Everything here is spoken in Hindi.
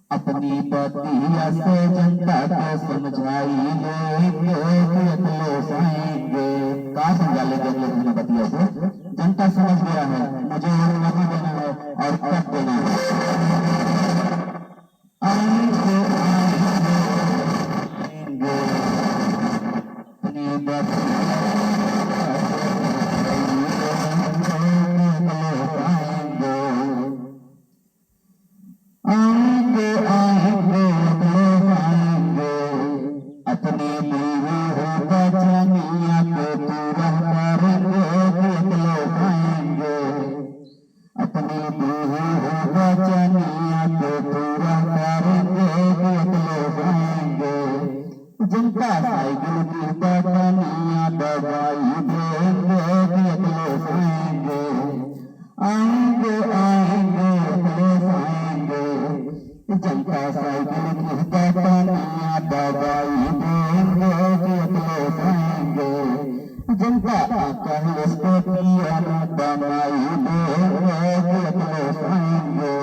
अपनी बतिया से जनता को समझाएंगे कहा समझा लेंगे अपनी बतिया से जनता समझ गया है मुझे नहीं देना है और कब देना है आएंगे अपनी आएंगे आएंगे आएंगे अपने लिए होगा जानिया को पूरा करेंगे आएंगे अपने लिए होगा जानिया को पूरा करेंगे आएंगे जनता साइकिल की बटनिया दबाई देंगे आएंगे आएंगे आएंगे आएंगे जनता साइकिल की बटनिया दबाई देंगे आएंगे जनता कहे